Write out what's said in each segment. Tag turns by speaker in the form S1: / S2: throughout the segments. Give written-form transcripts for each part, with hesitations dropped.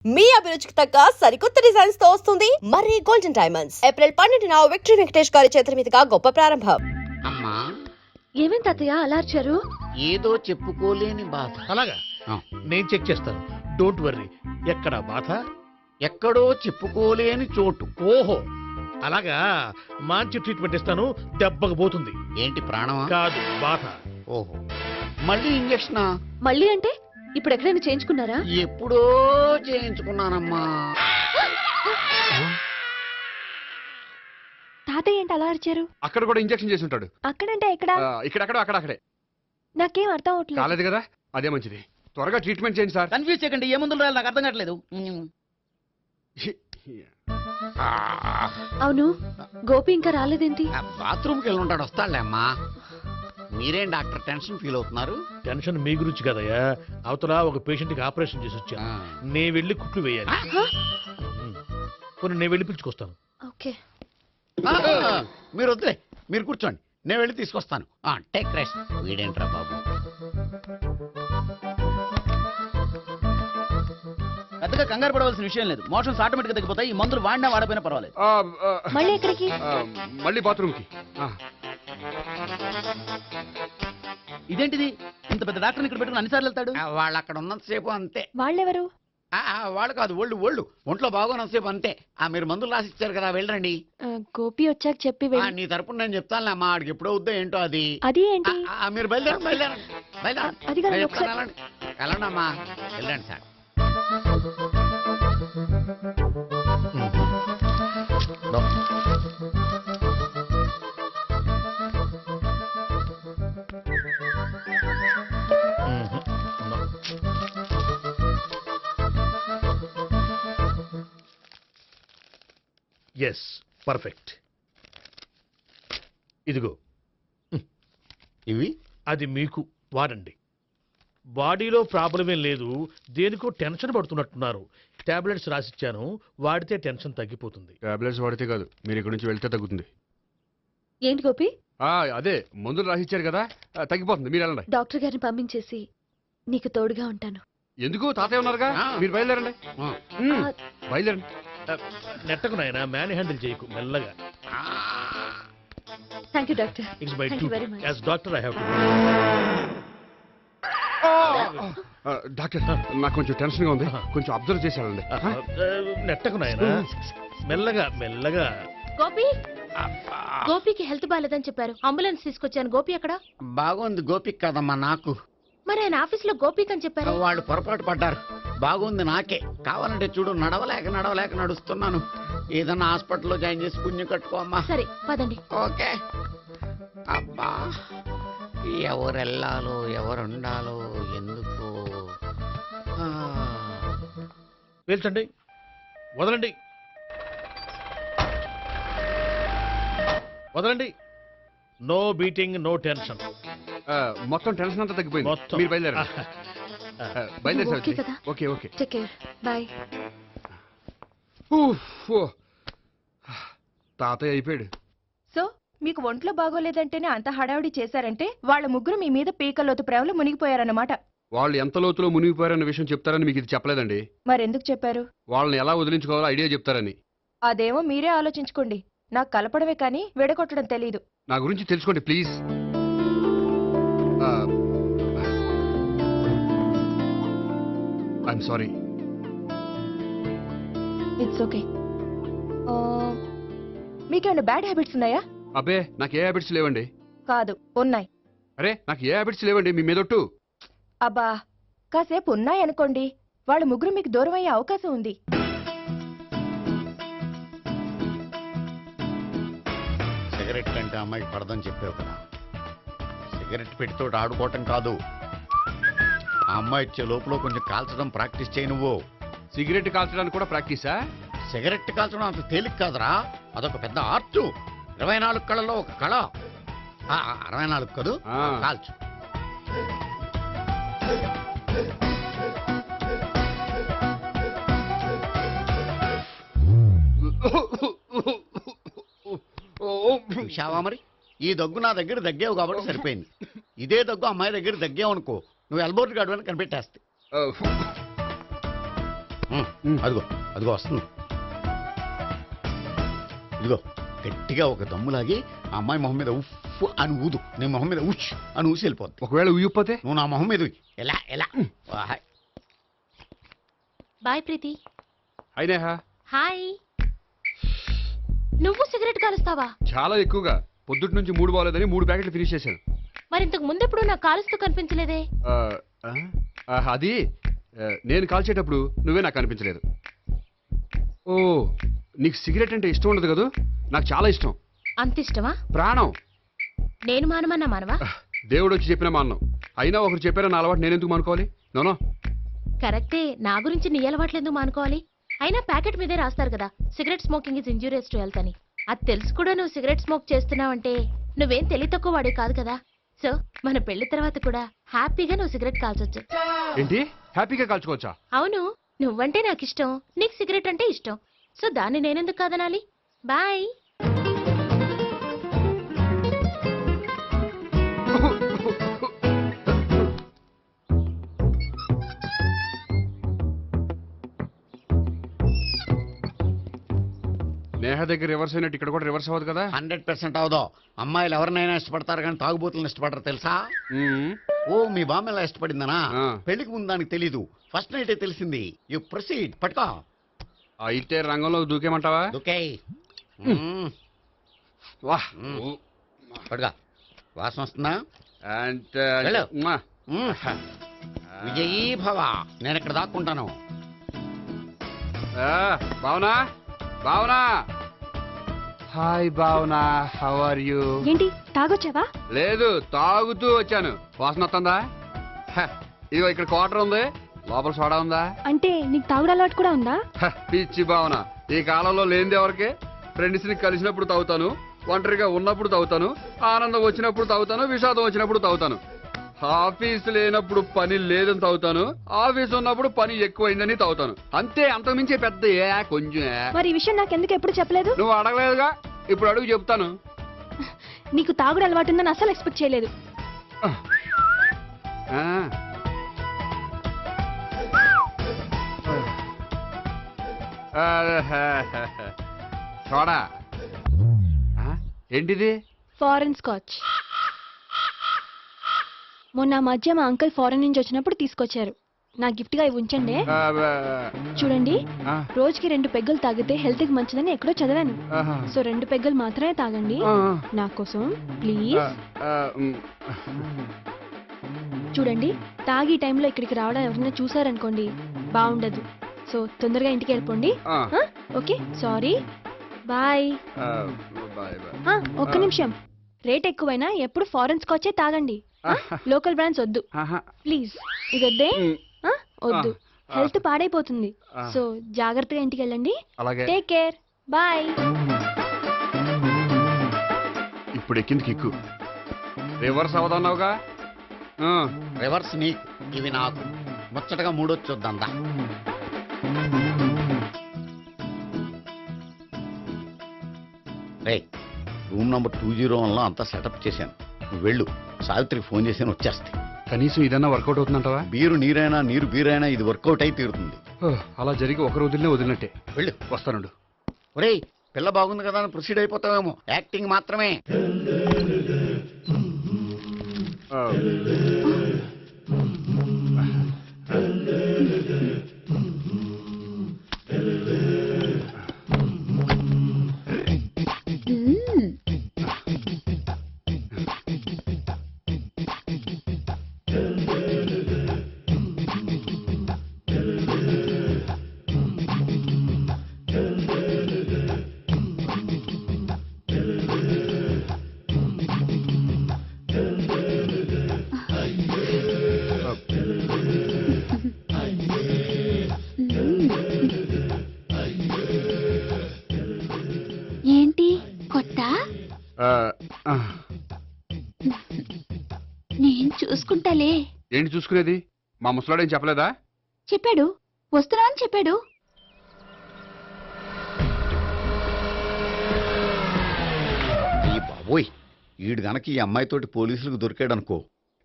S1: మీ అభిరుచికి తగ్గ సరికొత్త డిజైన్స్ తో వస్తుంది మర్రి గోల్డెన్ డైమండ్స్. ఏప్రిల్ 12న విక్టరీ వెంకటేష్ గారి చేతుల మీదుగా గొప్ప ప్రారంభం.
S2: అమ్మా
S3: ఏమేం తాతయ్య అలా అరిచారు?
S2: ఏదో చెప్పుకోలేని బాధ.
S4: అలాగా నేను చెక్ చేస్తాను, డోంట్ వర్రీ. ఎక్కడ బాధ?
S2: ఎక్కడో చెప్పుకోలేని చోటు.
S4: ఓహో అలాగా, మంచి ట్రీట్మెంట్ ఇస్తాను, దెబ్బకు పోతుంది.
S2: ఏంటి ప్రాణమా?
S4: కాదు, బాధ.
S2: ఓహో మళ్ళీ ఇంజక్షనా?
S3: మళ్ళీ అంటే ఇప్పుడు ఎక్కడైనా చేయించుకున్నారా?
S2: ఎప్పుడో చేయించుకున్నానమ్మా.
S3: తాతయ్య ఏంటి అలా అరిచారు?
S5: అక్కడ కూడా ఇంజెక్షన్ చేసి ఉంటాడు.
S3: అక్కడంటే ఎక్కడ?
S5: ఇక్కడెక్కడ అక్కడే
S3: నాకేం అర్థం అవట్లేదు.
S5: కాలేదు కదా, అదే మంచిది. త్వరగా ట్రీట్మెంట్ చేయండి సార్.
S6: కన్ఫ్యూజ్ చేయకండి, ఏ మందులు రాయాలి నాకు అర్థం కావట్లేదు.
S3: అవును, గోపి ఇంకా రాలేదేంటి?
S2: బాత్రూమ్కి వెళ్ళి ఉంటాడు, వస్తాడులే అమ్మా. మీరేం డాక్టర్ టెన్షన్ ఫీల్ అవుతున్నారు?
S4: టెన్షన్ మీ గురించి కదయ్యా, అవతల ఒక పేషెంట్ కి ఆపరేషన్ చేసి వచ్చా. నేను వెళ్ళి కుట్లు వేయాలి. కొన్ని నేను వెళ్ళి పిలుచుకొస్తాను.
S3: ఓకే,
S2: మీరు వద్దులే, మీరు కూర్చోండి, నేను వెళ్ళి తీసుకొస్తాను. Take rest. వీడేంట్రా బాబు,
S6: పెద్దగా కంగారు పడవలసిన విషయం లేదు. మోషన్స్ ఆటోమేటిక్ గా తగ్గిపోతాయి. ఈ మందులు వాడినా వాడపోయినా పర్వాలేదు.
S3: మళ్ళీ ఎక్కడికి?
S5: మళ్ళీ బాత్రూమ్ కి.
S6: ఇదేంటిది, ఇంత పెద్ద డాక్టర్ ఇక్కడ పెట్టుకుని అన్నిసార్లు వెళ్తాడు?
S2: వాళ్ళు అక్కడ ఉన్నంతసేపు అంతే.
S3: వాళ్ళెవరు?
S2: వాళ్ళు కాదు, ఒళ్ళు ఒంట్లో బాగోనంతసేపు అంతే. మీరు మందులు రాసిచ్చారు కదా, వెళ్ళండి.
S3: గోపి వచ్చాక చెప్పి
S2: నీ తరపున నేను చెప్తానులే అమ్మా, ఆడికి ఎప్పుడో వద్దో ఏంటో అది.
S3: అది ఏంటి?
S2: మీరు బయలుదేరండి.
S3: అది కాదు,
S2: నేను
S3: ఒకసారి-
S2: చెప్తాను, వెళ్ళండి అమ్మా, వెళ్ళండి సార్.
S4: Yes, perfect. ఇదిగో,
S2: ఇవి
S4: అది మీకు వాడండి. బాడీలో ప్రాబ్లం ఏం లేదు, దేనికో టెన్షన్ పడుతున్నట్టున్నారు. టాబ్లెట్స్ రాసిచ్చాను, వాడితే టెన్షన్ తగ్గిపోతుంది.
S5: టాబ్లెట్స్ వాడితే కాదు, మీరు ఇక్కడ నుంచి వెళ్తే తగ్గుతుంది.
S3: ఏంటి గోపి?
S5: అదే మందులు రాసిచ్చారు కదా, తగ్గిపోతుంది. మీరు వెళ్ళండి.
S3: డాక్టర్ గారిని పంపించేసి నీకు తోడుగా ఉంటాను.
S5: ఎందుకు, తాతయ్య ఉన్నారుగా, మీరు బయలుదేరండి. బయలుదేరండి.
S4: నెట్టకు నాయన, మ్యాన్ హ్యాండిల్ చేయకు, మెల్లగా.
S3: Thank you doctor.
S4: It's my
S3: Thank you very much.
S4: As doctor I have to.
S5: Doctor, నాకు కొంచెం టెన్షన్ గా ఉంది, కొంచెం అబ్జర్వ్ చేశానండి.
S4: నెట్టకు నాయన, మెల్లగా మెల్లగా.
S3: గోపి, గోపికి హెల్త్ బాగాలేదని చెప్పారు, అంబులెన్స్ తీసుకొచ్చాను. గోపి ఎక్కడ?
S2: బాగుంది గోపిక్ కదమ్మా, నాకు.
S3: మరి ఆయన ఆఫీస్ లో గోపిక్ అని చెప్పారు.
S2: వాళ్ళు పొరపాటు పడ్డారు. బాగుంది నాకే. కావాలంటే చూడు, నడవలేక నడుస్తున్నాను. ఏదన్నా హాస్పిటల్లో జాయిన్ చేసి పుణ్యం కట్టుకోమ్మా.
S3: సరే పదండి.
S2: ఓకే. అబ్బా, ఎవరెళ్ళాలో ఎవరుండాలో ఎందుకు.
S4: పేల్చండి, వదలండి, వదలండి. No beating, no tension.
S5: మొత్తం టెన్షన్ అంతా తగ్గిపోయింది.
S4: మొత్తం.
S5: మీరు బయలుదేరండి. బయలుదేరి
S3: ఓకే కదా?
S5: Okay okay.
S3: Take care, bye.
S5: తాతయ్య అయిపోయాడు.
S7: సో మీకు ఒంట్లో బాగోలేదంటేనే అంత హడావిడి చేశారంటే వాళ్ళ ముగ్గురు మీ మీద పీకల్లోతు ప్రేమలో మునిగిపోయారన్నమాట.
S5: వాళ్ళు ఎంత లోతులో మునిగిపోయారన్న విషయం చెప్తారని మీకు ఇది చెప్పలేదండి.
S7: మరెందుకు చెప్పారు?
S5: వాళ్ళని ఎలా వదిలించుకోవాలో ఐడియా చెప్తారని.
S7: అదేమో మీరే ఆలోచించుకోండి. నాకు కలపడమే కానీ విడగొట్టడం తెలీదు.
S5: నా గురించి తెలుసుకోండి please. I'm sorry.
S7: It's okay. మీకేమైనా బ్యాడ్ హ్యాబిట్స్ ఉన్నాయా?
S5: అబ్బే, నాకు ఏ హ్యాబిట్స్ లేవండి.
S7: కాదు, ఉన్నాయి.
S5: అరే, నాకు ఏ హ్యాబిట్స్ లేవండి, మీ మీదొట్టు.
S7: అబ్బా, కాసేపు ఉన్నాయనుకోండి, వాళ్ళ ముగ్గురు మీకు దూరం అయ్యే అవకాశం ఉంది.
S2: సిగరెట్ కంటే అమ్మాయికి పడదని చెప్పావు కదా. సిగరెట్ పెడితో ఆడుకోవటం కాదు, ఆ అమ్మాయి ఇచ్చే లోపల కొంచెం కాల్చడం ప్రాక్టీస్ చేయి నువ్వు.
S5: సిగరెట్ కాల్చడానికి కూడా ప్రాక్టీసా?
S2: సిగరెట్ కాల్చడం అంత తేలిక కాదురా, అదొక పెద్ద ఆర్ట్. 24 కళలో ఒక కళ. 64 కదూ, కాల్చు. చూశావా మరి, ఈ దగ్గు నా దగ్గర దగ్గేవు కాబట్టి సరిపోయింది. ఇదే దగ్గు అమ్మాయి దగ్గర దగ్గేవు అనుకో, నువ్వు ఎల్బోర్డ్ గాడు అని కనిపెట్టేస్తే. అదిగో అదిగో వస్తుంది. ఇదిగో గట్టిగా ఒక దమ్ములాగి ఆ అమ్మాయి మొహం మీద ఉఫ్ అని ఊదు, నీ మొహం మీద ఉచ్ అని ఊసి వెళ్ళిపోద్ది.
S5: ఒకవేళ ఉయ్యపోతే
S2: నువ్వు నా మొహం మీద ఉయ్. ఎలా ఎలా
S3: బాయ్ ప్రీతి.
S5: అయినా
S3: హాయ్. నువ్వు సిగరెట్ కాలుస్తావా?
S5: చాలా ఎక్కువగా పొద్దుటి నుంచి 3 బాగోలేదని 3 ప్యాకెట్లు ఫినిష్ చేశాను.
S3: మరి ఇంతకు ముందెప్పుడు నాకు కాలుస్తూ కనిపించలేదే?
S5: ఆ, ఆ, అది నేను కాల్చేటప్పుడు నువ్వే నాకు కనిపించలేదు. ఓ, నీకు సిగరెట్ అంటే ఇష్టం ఉండదు కదా? నాకు చాలా ఇష్టం,
S3: అంత ఇష్టమా?
S5: ప్రాణం.
S3: నేను మానమన్నా మానవా?
S5: దేవుడు వచ్చి చెప్పిన మాన్నం. అయినా ఒకరు చెప్పారా నా అలవాటు నేనెందుకు మానుకోవాలి? నోనో.
S3: కరెక్టే, నా గురించి నీ అలవాట్లెందుకు మానుకోవాలి? అయినా ప్యాకెట్ మీదే రాస్తారు కదా, cigarette smoking is injurious to health అని. అది తెలుసు కూడా నువ్వు సిగరెట్ స్మోక్ చేస్తున్నావంటే నువ్వేం తెలివి తక్కువ వాడే కాదు కదా. సో మన పెళ్లి తర్వాత కూడా హ్యాపీగా నువ్వు సిగరెట్ కాల్చొచ్చు.
S5: ఏంటి, హ్యాపీగా కాల్చుకోవచ్చా?
S3: అవును, నువ్వంటే నాకు ఇష్టం, నీకు సిగరెట్ అంటే ఇష్టం. సో దాన్ని నేనెందుకు కాదనాలి? బాయ్.
S5: నేహ దగ్గర రివర్స్ అయినట్టు ఇక్కడ కూడా రివర్స్ అవ్వదు కదా?
S2: 100% అవదో. అమ్మాయిలు ఎవరినైనా ఇష్టపడతారు కానీ తాగుబోతులను ఇష్టపడరు తెలుసా?
S5: మ్మ్.
S2: ఓ మీ బామ్మ ఎలా ఇష్టపడిందనా?
S5: ఆ.
S2: పెళ్లికి ముందు దానికి తెలీదు, ఫస్ట్ నైటే తెలిసింది. యు ప్రొసీడ్, పట్టుకో.
S5: అయితే రంగంలో దూకేమంటావా?
S2: ఓకే
S5: వాహ్.
S2: పట్టుకో. వాసన వస్తుందా?
S5: అంటే
S2: వెళ్ళు.
S5: మ్మా.
S2: విజయీ భవ. నేను ఇక్కడ దాక్కుంటాను.
S5: Bhavana, Bhavana. Hi Bhavana, how are you?
S7: ఏంటి తాగొచ్చావా?
S5: లేదు, తాగుతూ వచ్చాను. వాసన వస్తుందా? ఇదిగో ఇక్కడ క్వార్టర్ ఉంది, లోపల సోడా ఉందా?
S7: అంటే నీకు తాగుడు అలవాటు కూడా ఉందా?
S5: పిచ్చి భావన, ఈ కాలంలో లేనిది ఎవరికి? ఫ్రెండ్స్ ని కలిసినప్పుడు తాగుతాను, ఒంటరిగా ఉన్నప్పుడు తాగుతాను, ఆనందం వచ్చినప్పుడు తాగుతాను, విషాదం వచ్చినప్పుడు తాగుతాను. ఆఫీస్ లేనప్పుడు పని లేదని తాగుతాను, ఆఫీస్ ఉన్నప్పుడు పని ఎక్కువైందని తాగుతాను. అంతే, అంతకుమించే పెద్ద కొంచెం.
S7: మరి ఈ విషయం నాకెందుకు ఎప్పుడు చెప్పలేదు?
S5: నువ్వు అడగలేదుగా, ఇప్పుడు అడుగు చెప్తాను.
S7: నీకు తాగుడు అలవాటు ఉందని అసలు ఎక్స్పెక్ట్ చేయలేదు.
S5: చూడా, ఏంటిది?
S7: Foreign scotch. మొన్న మధ్య మా అంకుల్ ఫారెన్ నుంచి వచ్చినప్పుడు తీసుకొచ్చారు. నా గిఫ్ట్ గా ఇవి ఉంచండి. చూడండి, రోజుకి 2 పెగ్గులు తాగితే హెల్త్ కి మంచిదని ఎక్కడో చదివాను. సో 2 పెగ్గులు మాత్రమే తాగండి నా కోసం ప్లీజ్. చూడండి, తాగి టైంలో ఇక్కడికి రావడం ఎవరైనా చూసారనుకోండి బాగుండదు. సో తొందరగా ఇంటికి వెళ్ళిపోండి. Okay, sorry, bye. ఒక్క నిమిషం, రేట్ ఎక్కువైనా ఎప్పుడు ఫారెన్ స్కాచే తాగండి, లోకల్ బ్రాండ్స్ వద్దు ప్లీజ్. ఇది వద్దే, వద్దు, హెల్త్ పాడైపోతుంది. సో జాగ్రత్తగా ఇంటికి వెళ్ళండి. Take care, bye.
S5: ఇప్పుడు ఎక్కింది కిక్కు. రివర్స్ అవదన్నావుగా?
S2: రివర్స్ నీకు, ఇవి నాకు. ముచ్చటగా మూడొచ్చు చూద్దాందా. రే, రూమ్ నంబర్ 201లో అంతా సెటప్ చేశాను. నువ్వు వెళ్ళు, సావిత్రికి ఫోన్ చేసాను, వచ్చేస్తాయి.
S5: కనీసం ఇదన్నా వర్కౌట్ అవుతుందంటావా?
S2: బీరు నీరైనా నీరు బీరైనా ఇది వర్కౌట్ అయి తీరుతుంది.
S5: అలా జరిగి ఒక రోజులనే వదిలినట్టే.
S2: వెళ్ళు.
S5: వస్తానుండు.
S2: ఒరేయ్, పిల్ల బాగుంది కదా అని ప్రొసీడ్ అయిపోతావేమో. యాక్టింగ్ మాత్రమే.
S3: ఏంటి కొత్త? నేను చూసుకుంటాలే.
S5: ఏంటి చూసుకునేది? మా ముసలాడేం చెప్పలేదా?
S3: చెప్పాడు, వస్తున్నా అని చెప్పాడు.
S2: ఈ బాబోయ్, ఈడు గనక ఈ అమ్మాయితోటి పోలీసులకు దొరికాడనుకో,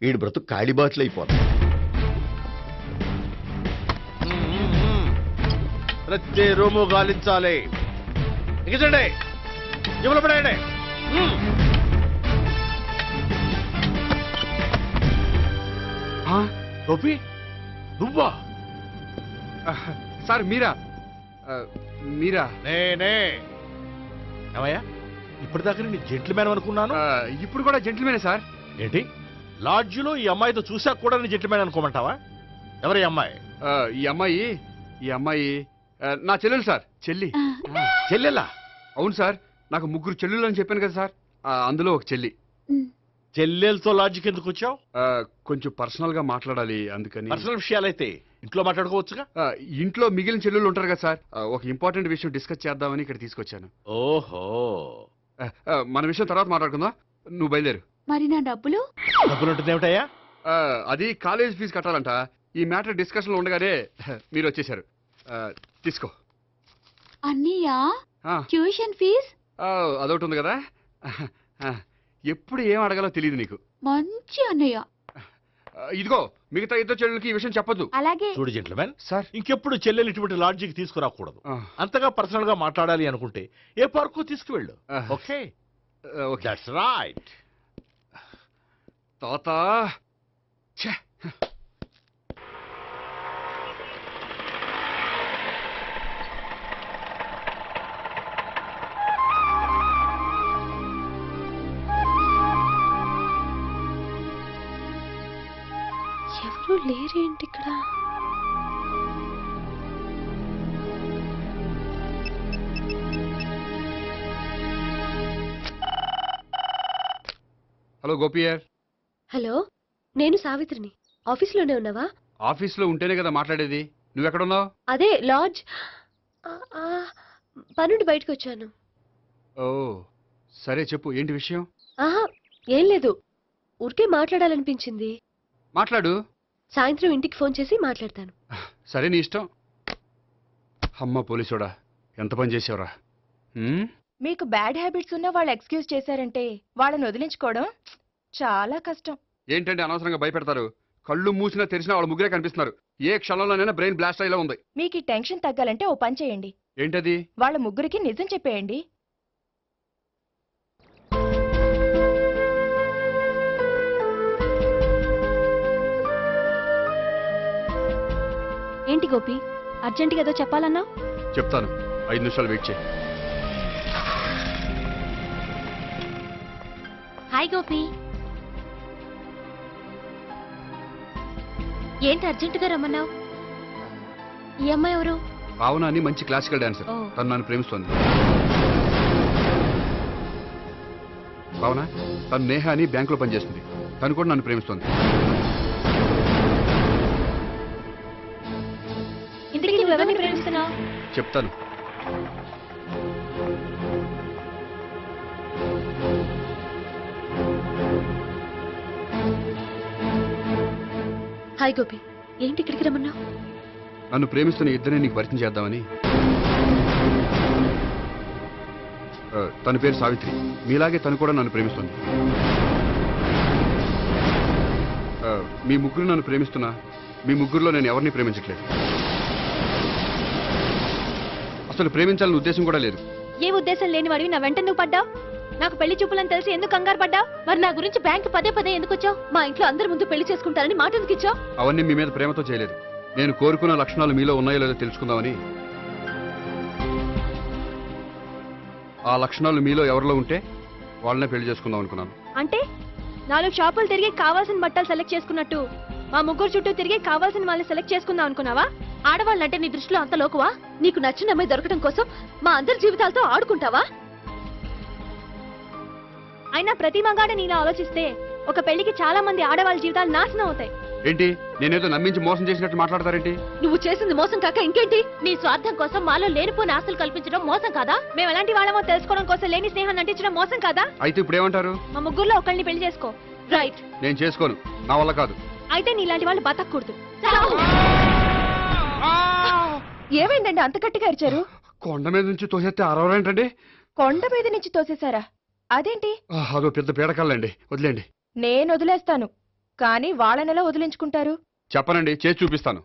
S2: ఈడు బ్రతుకు కాళీబాట్లు అయిపోతుంది.
S8: ప్రతి రూము గాలించాలి. ఎగిచండి, జబ్బులు పడేయండి. గోపి, నువ్వా?
S5: సార్ మీరా? మీరా?
S8: నేనే. ఏమయ్యా, ఇప్పటిదాకా నేను జెంట్లమ్యాన్ అనుకున్నాను.
S5: ఇప్పుడు కూడా జెంటిల్మేనే సార్.
S8: ఏంటి, లాడ్జిలో ఈ అమ్మాయితో చూసాక కూడా నేను జెంట్లమ్యాన్ అనుకోమంటావా? ఎవరి అమ్మాయి?
S5: ఈ అమ్మాయి నా చెల్లెలు సార్.
S8: చెల్లెలా?
S5: అవును సార్, నాకు 3 చెల్లెలు అని చెప్పాను కదా సార్, అందులో ఒక చెల్లి.
S8: చెల్లెలతో లాడ్జికి ఎందుకు వచ్చావు?
S5: కొంచెం పర్సనల్ గా మాట్లాడాలి, అందుకని.
S8: పర్సనల్ విషయాలైతే ఇంట్లో మాట్లాడుకోవచ్చుగా.
S5: ఇంట్లో మిగిలిన చెల్లెలు ఉంటారు కదా సార్, ఒక ఇంపార్టెంట్ విషయం డిస్కస్ చేద్దామని ఇక్కడ తీసుకొచ్చాను.
S8: ఓహో,
S5: మన విషయం తర్వాత మాట్లాడుకుందాం, నువ్వు బయలుదేరు.
S3: మరి నా డబ్బులు?
S8: డబ్బులు ఉంటుంది ఏమిటయ్యా?
S5: అది కాలేజ్ ఫీజు కట్టాలంట. ఈ మ్యాటర్ డిస్కషన్ లో ఉండగానే మీరు వచ్చేసారు. తీసుకో.
S3: అన్నయ్యా,
S5: ఆ,
S3: ట్యూషన్ ఫీజ్
S5: అదొకటి ఉంది కదా. ఎప్పుడు ఏం అడగాలో తెలియదు నీకు.
S3: మంచి అన్నయ్య.
S5: ఇదిగో, మిగతా 2 చెల్లెలకి ఈ విషయం చెప్పొద్దు.
S3: అలాగే.
S8: చూడు జెంట్లమ్యాన్,
S5: సార్,
S8: ఇంకెప్పుడు చెల్లెలు ఇటువంటి లాడ్జికి తీసుకురాకూడదు. అంతగా పర్సనల్ గా మాట్లాడాలి అనుకుంటే ఏ పార్కు తీసుకువెళ్ళు. Okay,
S5: okay.
S8: That's right.
S5: తాత, ఛే.
S7: ఎవరు లేరేంటి ఇక్కడ?
S5: హలో గోపియర్.
S7: హలో, నేను సావిత్రిని. ఆఫీస్లోనే ఉన్నావా?
S5: ఆఫీస్లో ఉంటేనే కదా మాట్లాడేది. నువ్వెక్కడున్నావు?
S7: అదే లాడ్జ్. పనుండి బయటకు వచ్చాను.
S5: ఓ సరే, చెప్పు, ఏంటి విషయం?
S7: ఆహా, ఏం లేదు, ఊరికే మాట్లాడాలనిపించింది.
S5: మాట్లాడు.
S7: సాయంత్రం ఇంటికి ఫోన్ చేసి మాట్లాడతాను.
S5: సరే, నీ ఇష్టం. అమ్మ పోలీసోడా, ఎంత పని చేసావురా.
S9: మీకు బ్యాడ్ హ్యాబిట్స్ ఉన్న వాళ్ళు ఎక్స్క్యూజ్ చేశారంటే వాళ్ళని వదిలించుకోవడం చాలా కష్టం.
S5: ఏంటంటే అనవసరంగా భయపెడతారు. కళ్ళు మూసినా తెరిచినా వాళ్ళ ముగ్గురే కనిపిస్తున్నారు. ఏ క్షణంలోనైనా బ్రెయిన్ బ్లాస్ట్ అయ్యేలా ఉంది.
S9: మీకు ఈ టెన్షన్ తగ్గాలంటే ఓ పని చేయండి.
S5: ఏంటది?
S9: వాళ్ళ ముగ్గురికి నిజం చెప్పేయండి.
S7: ఏంటి గోపి, అర్జెంటుగా ఏదో చెప్పాలన్నావు?
S5: చెప్తాను, 5 నిమిషాలు వెయిట్ చేయి.
S3: హాయ్ గోపి. ఏంటి అర్జెంటుగా రమ్మన్నావు? ఈ అమ్మాయి ఎవరు?
S5: భావన అని మంచి క్లాసికల్ డాన్సర్.
S3: ఓ.
S5: తను నన్ను ప్రేమిస్తోంది. భావన, తను నేహ అని బ్యాంకులో పనిచేస్తుంది. తను కూడా నన్ను ప్రేమిస్తోంది.
S7: ఇంటికి నువ్వెవరిని ప్రేమిస్తున్నావు?
S5: చెప్తాను.
S7: హాయ్ గోపి, ఏంటి ఇక్కడికి రమ్మన్నావు?
S5: నన్ను ప్రేమిస్తున్న ఇద్దరిని నీకు పరిచయం చేద్దామని. తన పేరు సావిత్రి. మీలాగే తను కూడా నన్ను ప్రేమిస్తుంది. మీ ముగ్గురు నన్ను ప్రేమిస్తున్నా, మీ ముగ్గురులో నేను ఎవరిని ప్రేమించట్లేదు. అసలు ప్రేమించాలని ఉద్దేశం కూడా లేదు.
S7: ఏ ఉద్దేశం లేని వాడివి నా వెంట నువ్వు పడ్డావు? నాకు పెళ్లి చూపులని తెలిసి ఎందుకు కంగారు పడ్డావు?
S3: మరి నా గురించి బ్యాంక్ పదే ఎందుకు వచ్చావు?
S7: మా ఇంట్లో అందరి ముందు పెళ్లి చేసుకుంటారని మాట ఎందుకు ఇచ్చావు?
S5: అవన్నీ మీ మీద ప్రేమతో చేయలేదు. నేను కోరుకున్న లక్షణాలు మీలో ఉన్నాయో లేదో తెలుసుకుందామని. ఆ లక్షణాలు మీలో ఎవరిలో ఉంటే వాళ్ళనే పెళ్లి చేసుకుందాం అనుకున్నాను.
S7: అంటే 4 షాపులు తిరిగి కావాల్సిన బట్టలు సెలెక్ట్ చేసుకున్నట్టు మా ముగ్గురు చుట్టూ తిరిగి కావాల్సిన వాళ్ళని సెలెక్ట్ చేసుకుందాం అనుకున్నావా?
S3: ఆడవాళ్ళంటే నీ దృష్టిలో అంత లోకువా?
S7: నీకు నచ్చిన అమ్మాయి దొరకడం కోసం మా అందరి జీవితాలతో ఆడుకుంటావా? అయినా ప్రతి మగాడు నీలా ఆలోచిస్తే ఒక పెళ్లికి చాలా మంది ఆడవాళ్ళ జీవితాలు నాశనం అవుతాయి.
S5: ఏంటి, నేనేదో నమ్మించి మోసం చేసినట్టు మాట్లాడతారేంటి?
S7: నువ్వు చేసింది మోసం కాక ఇంకేంటి?
S3: నీ స్వార్థం కోసం మాలో లేనిపోని ఆస్తులు కల్పించడం మోసం కాదా?
S7: మేము ఎలాంటి వాళ్ళమో తెలుసుకోవడం కోసం లేని స్నేహాన్ని నటించడం మోసం కాదా?
S5: అయితే ఇప్పుడు ఏమంటారు?
S7: మా ముగ్గురులో ఒకళ్ళని పెళ్లి చేసుకో. రైట్.
S5: నేను చేసుకోను, నా వల్ల కాదు.
S7: అయితే నీలాంటి వాళ్ళు బతకూడదు.
S9: ఏమైందండి అంత గట్టిగా అరిచారు?
S5: కొండ మీద నుంచి తోసేస్తే అరవరేంటండి?
S9: కొండ మీద నుంచి తోసేశారా? అదేంటి?
S5: అదో పెద్ద పీడకల్లండి, వదిలేండి.
S9: నేను వదిలేస్తాను, కానీ వాళ్ళనెలా వదిలించుకుంటారు?
S5: చెప్పనండి, చేసి చూపిస్తాను.